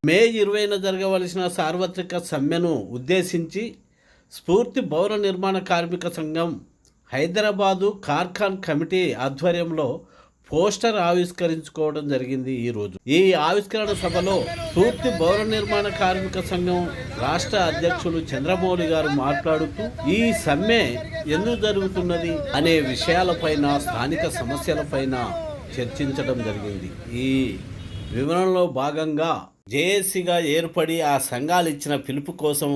మే 20న జరగవలసిన సార్వత్రిక సమ్మెను ఉద్దేశించి స్ఫూర్తి భవన నిర్మాణ కార్మిక సంఘం హైదరాబాదు కార్ఖాన్ కమిటీ ఆధ్వర్యంలో పోస్టర్ ఆవిష్కరించుకోవడం జరిగింది. ఈ ఆవిష్కరణ సభలో స్ఫూర్తి భవన నిర్మాణ కార్మిక సంఘం రాష్ట్ర అధ్యక్షులు చంద్రమౌళి గారు మాట్లాడుతూ ఈ సమ్మె ఎందుకు జరుగుతున్నది అనే విషయాలపైన, స్థానిక సమస్యలపైన చర్చించడం జరిగింది. ఈ వివరణలో భాగంగా జేఏసీగా ఏర్పడి ఆ సంఘాలు ఇచ్చిన పిలుపు కోసం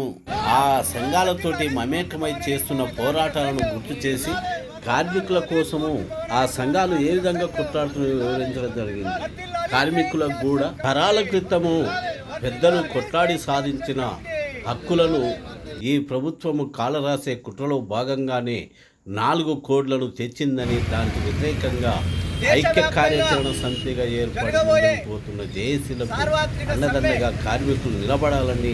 ఆ సంఘాలతోటి మమేకమై చేస్తున్న పోరాటాలను గుర్తు చేసి కార్మికుల కోసము ఆ సంఘాలు ఏ విధంగా కొట్లాడుతున్న వివరించడం జరిగింది. కార్మికులకు కూడా తరాల క్రితము పెద్దలు కొట్లాడి సాధించిన హక్కులను ఈ ప్రభుత్వము కాలరాసే కుట్రలో భాగంగానే 4 కోడ్లను తెచ్చిందని, దానికి వ్యతిరేకంగా ఐక్య కార్యాచరణ సమితిగా ఏర్పడిపోతున్న జేఏసీలకు అండదండగా కార్మికులు నిలబడాలని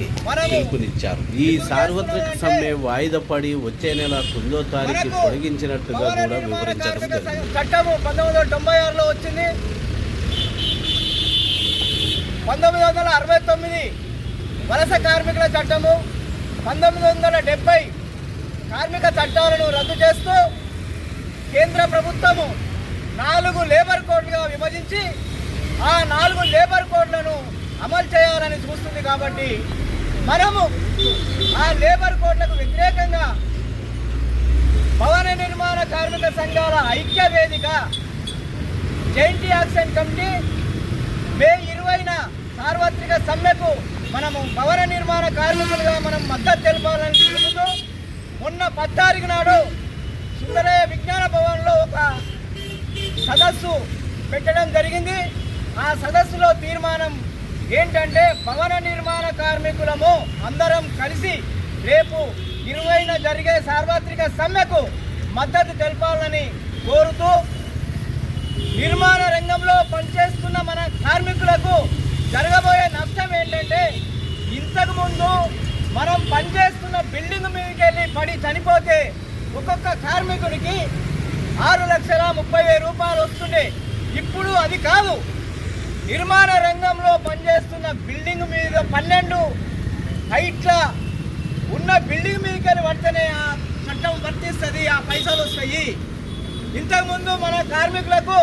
పిలుపునిచ్చారు. ఈ సార్వత్రిక సమ్మె వాయిదా పడి వచ్చే నెల 9వ తారీఖు పొడిగించినట్టుగా కూడా వివరించడం జరిగింది. చట్టము 1996లో వచ్చింది. 1969 వలస కార్మికుల చట్టము, 1970 కార్మిక చట్టాలను రద్దు చేస్తూ కేంద్ర ప్రభుత్వము 4 లేబర్ కోడ్లుగా విభజించి ఆ 4 లేబర్ కోడ్లను అమలు చేయాలని చూస్తుంది. కాబట్టి మనము ఆ లేబర్ కోడ్లకు వ్యతిరేకంగా భవన నిర్మాణ కార్మిక సంఘాల ఐక్య వేదిక జాయింట్ యాక్షన్ కమిటీ మే 20న సార్వత్రిక సమ్మెకు మనము భవన నిర్మాణ కార్మికులుగా మనం మద్దతు తెలపాలని చెబుతూ మొన్న 10 తారీఖు నాడు సుందరయ్య విజ్ఞాన భవన్లో ఒక సదస్సు పెట్టడం జరిగింది. ఆ సదస్సులో తీర్మానం ఏంటంటే భవన నిర్మాణ కార్మికులము అందరం కలిసి రేపు 20న జరిగే సార్వత్రిక సమ్మెకు మద్దతు తెలపాలని కోరుతూ, నిర్మాణ రంగంలో పనిచేస్తున్న మన కార్మికులకు జరగబోయే నష్టం ఏంటంటే, ఇంతకుముందు మనం పనిచేస్తున్న బిల్డింగ్ మీదకి వెళ్ళి పడి చనిపోతే ఒక్కొక్క కార్మికుడికి 6,30,000 రూపాయలు వస్తుండే. ఇప్పుడు అది కాదు. నిర్మాణ రంగంలో పనిచేస్తున్న బిల్డింగ్ మీద 12 హైట్ల ఉన్న బిల్డింగ్ మీదకి పడితేనే ఆ చట్టం వర్తిస్తుంది, ఆ పైసలు వస్తాయి. ఇంతకుముందు మన కార్మికులకు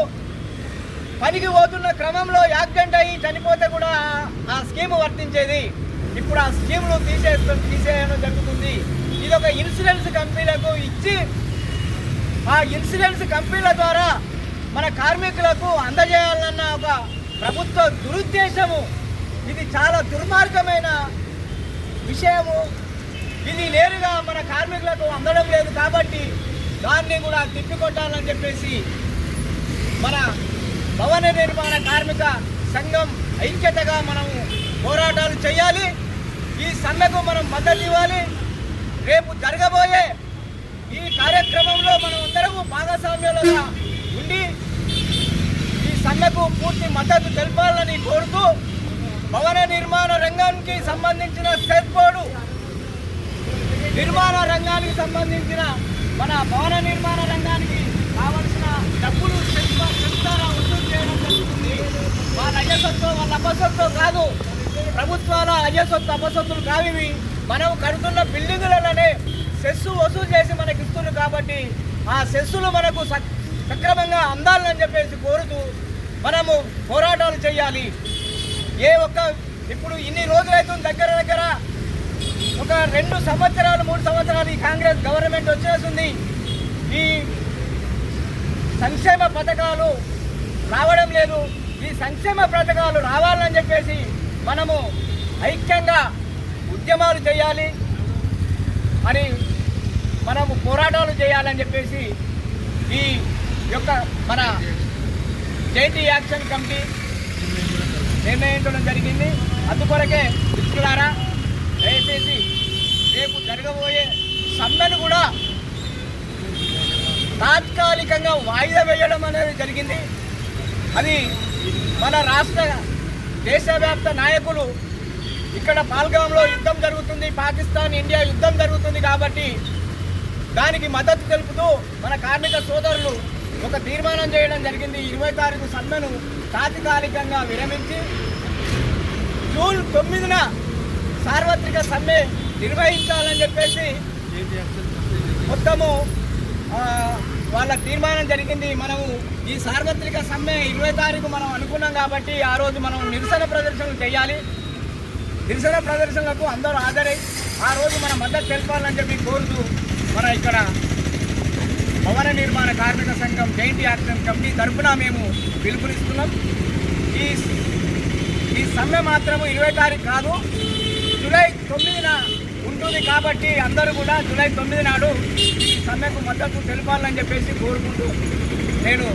పనికి పోతున్న క్రమంలో యాక్సిడెంట్ అయ్యి చనిపోతే కూడా ఆ స్కీమ్ వర్తించేది. ఇప్పుడు ఆ స్కీమ్లు తీసేయడం జరుగుతుంది. ఇది ఒక ఇన్సూరెన్స్ కంపెనీలకు ఇచ్చి ఆ ఇన్సూరెన్స్ కంపెనీల ద్వారా మన కార్మికులకు అందజేయాలన్న ఒక ప్రభుత్వ దురుద్దేశము. ఇది చాలా దుర్మార్గమైన విషయము. ఇది నేరుగా మన కార్మికులకు అందడం లేదు. కాబట్టి దాన్ని కూడా తిప్పికొట్టాలని చెప్పేసి మన భవన నిర్మాణ కార్మిక సంఘం ఐక్యతగా మనము పోరాటాలు చేయాలి. ఈ సమ్మెకు మనం మద్దతు ఇవ్వాలి. రేపు జరగబోయే ఈ కార్యక్రమంలో మనం అందరము భాగస్వామ్యాలుగా ఉండి ఈ సమ్మెకు పూర్తి మద్దతు తెలపాలని కోరుతూ, భవన నిర్మాణ రంగానికి సంబంధించిన సెట్ బోర్డు, నిర్మాణ రంగానికి సంబంధించిన మన భవన నిర్మాణ రంగానికి కావలసిన డబ్బులు చెప్తారా వసూలు చేయడం జరుగుతుంది. వాళ్ళ అయ్యసొత్తు, వాళ్ళ అపసొత్తు కాదు. ప్రభుత్వాల అయ్యసొత్తు అపసొత్తులు కావివి. మనం కడుతున్న బిల్డింగులలోనే సెస్సు వసూలు చేసి మనకి ఇస్తున్నారు. కాబట్టి ఆ సెస్సులు మనకు సక్రమంగా అందాలని చెప్పేసి కోరుతూ మనము పోరాటాలు చేయాలి. ఇప్పుడు ఇన్ని రోజులైతుంది, దగ్గర ఒక 2 సంవత్సరాలు 3 సంవత్సరాలు ఈ కాంగ్రెస్ గవర్నమెంట్ వచ్చేస్తుంది. ఈ సంక్షేమ పథకాలు రావడం లేదు. ఈ సంక్షేమ పథకాలు రావాలని చెప్పేసి మనము ఐక్యంగా ఉద్యమాలు చేయాలి అని, మనము పోరాటాలు చేయాలని చెప్పేసి ఈ యొక్క మన జాయింట్ యాక్షన్ కమిటీ నిర్ణయించడం జరిగింది. అందుకొరకే మిత్రులారా, దయచేసి రేపు జరగబోయే సమ్మెను కూడా తాత్కాలికంగా వాయిదా వేయడం అనేది జరిగింది. అది మన రాష్ట్ర దేశవ్యాప్త నాయకులు, ఇక్కడ పాల్గాంలో యుద్ధం జరుగుతుంది, పాకిస్తాన్ ఇండియా యుద్ధం జరుగుతుంది. కాబట్టి దానికి మద్దతు తెలుపుతూ మన కార్మిక సోదరులు ఒక తీర్మానం చేయడం జరిగింది. 20 తారీఖు సమ్మెను తాత్కాలికంగా విరమించి జూన్ 9న సార్వత్రిక సమ్మె నిర్వహించాలని చెప్పేసి మొత్తము వాళ్ళ తీర్మానం జరిగింది. మనము ఈ సార్వత్రిక సమ్మె 20 తారీఖు మనం అనుకున్నాం కాబట్టి ఆ రోజు మనం నిరసన ప్రదర్శనలు చేయాలి. నిరసన ప్రదర్శనలకు అందరూ హాజరై ఆ రోజు మన మద్దతు తెలపాలని చెప్పి కోరుతూ మన ఇక్కడ భవన నిర్మాణ కార్మిక సంఘం జైంట్ యాక్షన్ కమిటీ తరఫున మేము పిలుపునిస్తున్నాం. ఈ సమ్మె మాత్రము 20 తారీఖు కాదు, జూలై 9న ఉంటుంది కాబట్టి అందరూ కూడా జూలై 9 నాడు ఈ సమ్మెకు మద్దతు తెలపాలని చెప్పేసి కోరుకుంటూ నేను